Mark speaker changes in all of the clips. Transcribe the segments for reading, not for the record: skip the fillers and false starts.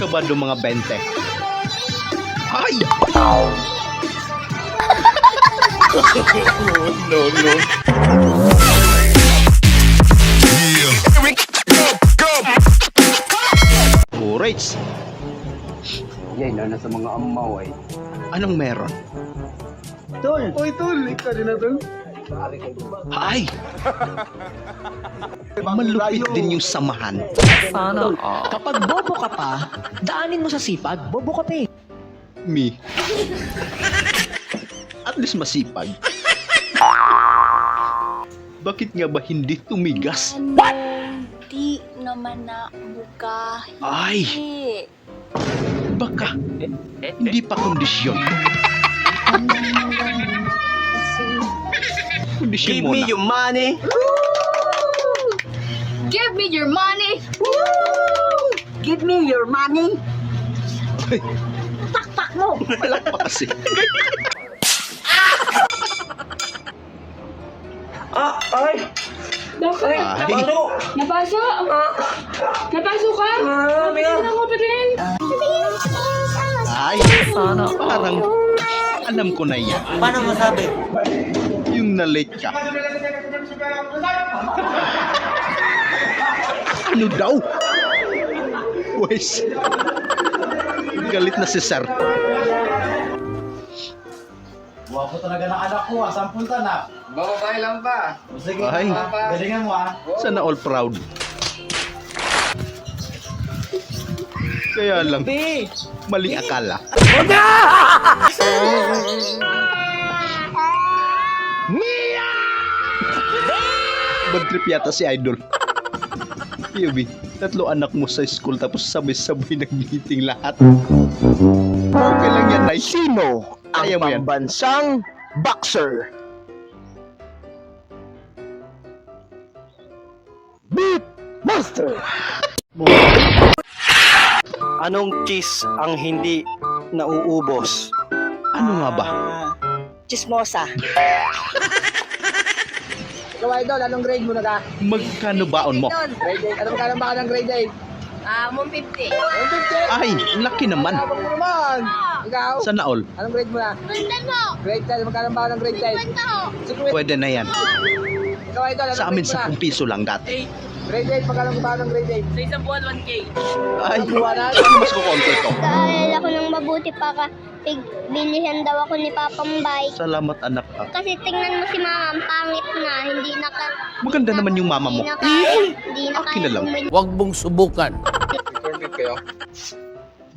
Speaker 1: Kabado mga 20. Ay! No, no. Courage.
Speaker 2: Yan na sa mga amaw ay.
Speaker 1: Anong meron?
Speaker 2: Tol! Oy, tol! Ikaw din na, tol.
Speaker 1: Ay! Malupit din yung samahan.
Speaker 3: Sana. Kapag bobo ka pa, daanin mo sa sipag. Bobo ka pa eh.
Speaker 1: Me. At least masipag. Bakit nga ba hindi tumigas?
Speaker 4: Di naman na buka.
Speaker 1: Ay! Baka hindi pa kondisyon. Kondisyon
Speaker 2: Give
Speaker 1: muna.
Speaker 2: me your money!
Speaker 4: Give me your money!
Speaker 3: Give me your money.
Speaker 1: Ay,
Speaker 3: Takpak mo.
Speaker 1: wala pa kasi.
Speaker 2: Ay!
Speaker 4: Bakit?
Speaker 1: Ay,
Speaker 4: Napaso? Napaso ka? Patingin ako, patingin!
Speaker 1: ay,
Speaker 3: Sana.
Speaker 1: parang alam ko na yan.
Speaker 2: Paano masabi?
Speaker 1: Yung na-late ka. Ano daw? Wes, galit na si Sir.
Speaker 5: Wapo talaga ng anak ko, sampulta na.
Speaker 2: Bababae lang pa.
Speaker 5: Sige,
Speaker 1: Ay.
Speaker 5: galingan mo
Speaker 1: Sana all proud. Kaya lang, maling akala. Bad trip yata si Idol. Yubi, 3 anak mo sa school tapos sabay-sabay nag-meeting lahat. Okay lang yan, Nay.
Speaker 2: Sino
Speaker 1: Kaya mo yan.
Speaker 2: pambansang boxer? Beat Master! Anong cheese ang hindi nauubos?
Speaker 1: Ano nga ba?
Speaker 3: Chismosa.
Speaker 6: Ikaw, Idol, anong grade mo na ka?
Speaker 1: Magkano baon mo?
Speaker 6: Grade 8. Ano magkano ba ka ng grade 8?
Speaker 4: 150.
Speaker 6: 150.
Speaker 1: Ay, laki naman.
Speaker 6: Abang mo naman. Ikaw?
Speaker 1: Sana all.
Speaker 6: Anong grade mo na?
Speaker 4: Ganda mo!
Speaker 6: Grade 10. Magkano ba ka ng grade 10?
Speaker 4: Ganda mo!
Speaker 1: Pwede na yan.
Speaker 6: Ikaw, Idol, anong
Speaker 1: Sa amin,
Speaker 6: grade mo na?
Speaker 1: 10 piso lang dati.
Speaker 6: Grade 8. Magkano ba ka ng grade 8?
Speaker 4: Sa isang buwan, 1K.
Speaker 1: Ay,
Speaker 6: Buwanan?
Speaker 1: ano mas kukonto ito?
Speaker 7: Kaaral ako ng mabuti para bilihan daw ako ni Papang bike.
Speaker 1: Salamat anak.
Speaker 7: Kasi tingnan mo si Mama, ang pangit na, hindi naka...
Speaker 1: Maganda naman yung mama mo.
Speaker 7: Hindi naka...
Speaker 1: Akin na lang.
Speaker 8: Huwag mong subukan.
Speaker 2: Corned kayo?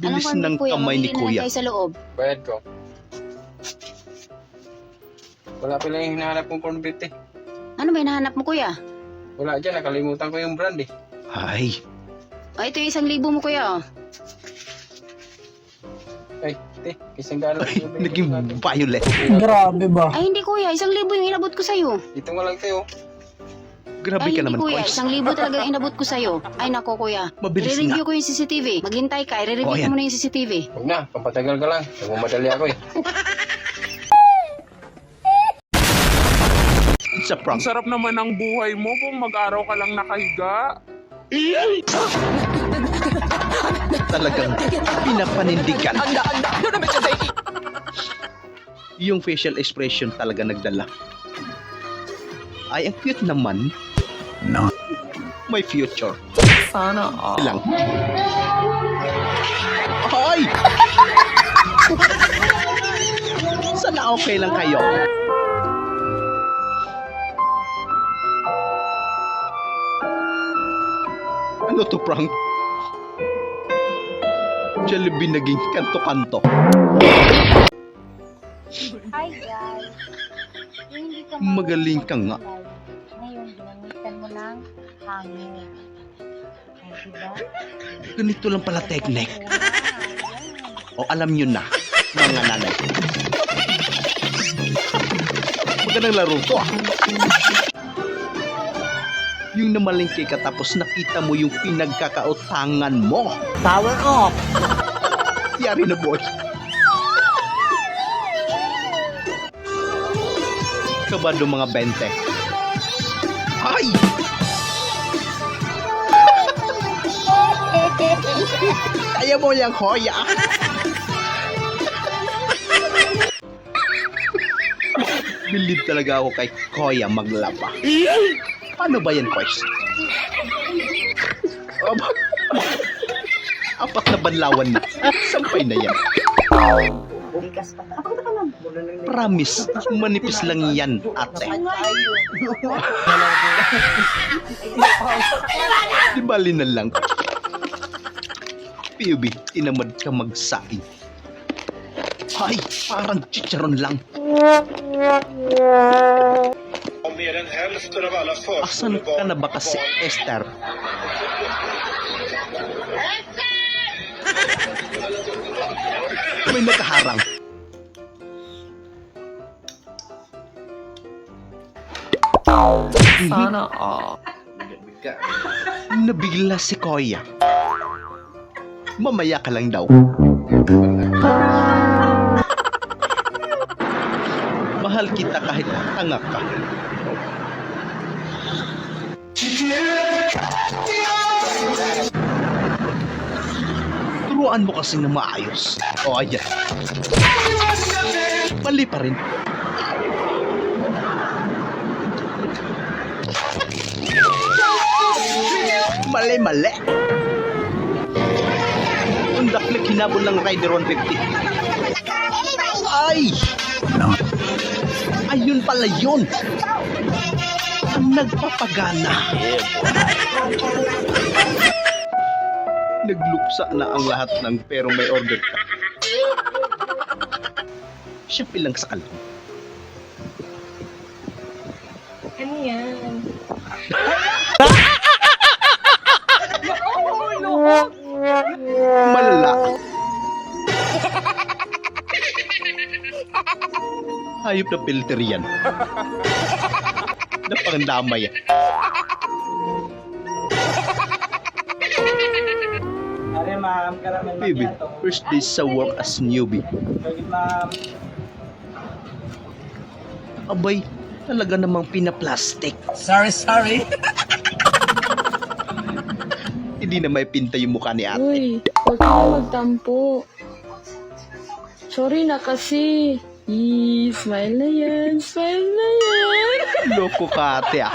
Speaker 1: Bilis ng kamay ni Kuya.
Speaker 3: Sa loob.
Speaker 2: Bayad ko. Wala pala yung hinahanap kong corned beef eh.
Speaker 3: Ano ba hinahanap mo, kuya?
Speaker 2: Wala dyan, nakalimutan ko yung brand eh.
Speaker 1: Ay,
Speaker 3: Ito yung 1,000 mo, kuya.
Speaker 2: Ay, isang gano'n.
Speaker 1: naging violet.
Speaker 3: Ay, hindi, kuya. 1,000 yung inabot ko sa'yo.
Speaker 2: Dito nga lang tayo.
Speaker 1: Grabe
Speaker 3: Ay,
Speaker 1: ka
Speaker 3: hindi,
Speaker 1: naman,
Speaker 3: kuya.
Speaker 1: Kois.
Speaker 3: 1,000 talaga yung inabot ko sa'yo. Ay, nako, kuya.
Speaker 1: Mabilis
Speaker 3: I-review
Speaker 1: nga.
Speaker 3: ko yung CCTV. Maghintay ka. I-review
Speaker 1: Oh,
Speaker 3: ko
Speaker 1: yan.
Speaker 3: muna yung CCTV.
Speaker 2: Huwag na, pampatagal ka lang. Nagmamadali ako eh.
Speaker 1: It's a prank.
Speaker 9: Sarap naman ang buhay mo kung mag-araw ka lang nakahiga.
Speaker 1: Talagang pinapanindigan. Yung facial expression talaga nagdala. Ay, ang cute naman. No. May future.
Speaker 3: Sana.
Speaker 1: Lang. Ay! Sana okay lang kayo. Ano to, prank? Jollibee naging kanto-kanto.
Speaker 7: Hi, guys. Hindi ka
Speaker 1: Magaling ka nga.
Speaker 7: Ngayon, ginamitan mo ng hangin. Ay, diba?
Speaker 1: Ganito lang pala technique. O alam nyo na, mga nanay. Magandang laro to ah. Yung namalingki ka tapos nakita mo yung pinagkakautangan mo.
Speaker 3: Power off.
Speaker 1: Yari na boy. Kabado mga 20. Ay! Kaya mo yang Koya. Bilib talaga ako kay Koya maglaba. Paano ba yan, Koys? Apat na banlawan na. Sampay na yan. Promise, manipis lang yan, ate. Di bali na lang. PUB, tinamad ka magsaing. Ay, parang chicharon lang. Asan ka na ba kasi, Esther? May nakaharang.
Speaker 3: Sana all.
Speaker 1: Nabigla si Koya. Mamaya ka lang daw. Mahal kita kahit tanga ka. Turuan mo kasi na maayos. O ayan. Mali pa rin. Mali. Ang daklik hinabol ng Rider 150. Ay! Ayun pala yun! Ang nagpapagana. Nagluksa na ang lahat ng pero may order ka. Siya pilang sa kalong.
Speaker 4: Ano yan?
Speaker 1: Malala. Hayop na filter yan. Napangandamay yan.
Speaker 6: Are ma'am, karamel
Speaker 1: Baby, first day sa work as newbie.
Speaker 6: ma'am.
Speaker 1: Abay, talaga namang pinaplastic.
Speaker 6: Sorry.
Speaker 1: Hindi na may pinta yung mukha ni ate.
Speaker 4: Uy, huwag ka na magtampo. Sorry na kasi. Smile na yan.
Speaker 1: Loko ka ate ah.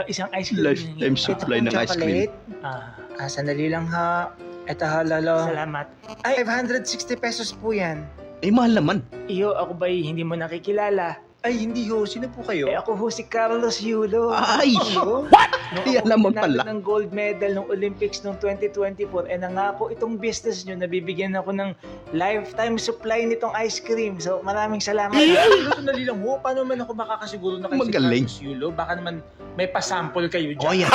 Speaker 8: Isang ice cream.
Speaker 1: Lifetime supply ng ice cream.
Speaker 6: Sandali lang ha. Eto ha, lolo.
Speaker 8: Salamat.
Speaker 6: Ay, 560 pesos po yan.
Speaker 1: Eh, mahal naman.
Speaker 8: Iyo, ako ba'y hindi mo nakikilala?
Speaker 6: Ay, hindi ho. Sino po kayo?
Speaker 8: Ako ho si Carlos Yulo.
Speaker 1: Ay!
Speaker 8: Nung
Speaker 1: Yan
Speaker 8: ako
Speaker 1: naman
Speaker 8: nanalo
Speaker 1: pala.
Speaker 8: ng gold medal ng Olympics noong 2024, nangako itong business nyo, nabibigyan ako ng lifetime supply nitong ice cream. So, maraming salamat.
Speaker 6: Sandali lang ho. Paano man ako makakasiguro na kayo
Speaker 1: Magaling.
Speaker 6: si Carlos Yulo? Baka naman may pasample kayo dyan.
Speaker 1: Oh, yan.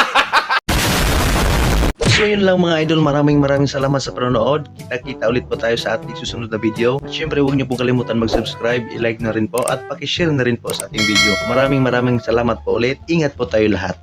Speaker 10: So yun lang mga idol, maraming salamat sa panonood. Kita-kita ulit po tayo sa ating susunod na video. At syempre huwag niyo po kalimutan mag-subscribe, i-like na rin po at pakishare na rin po sa ating video. Maraming salamat po ulit. Ingat po tayo lahat.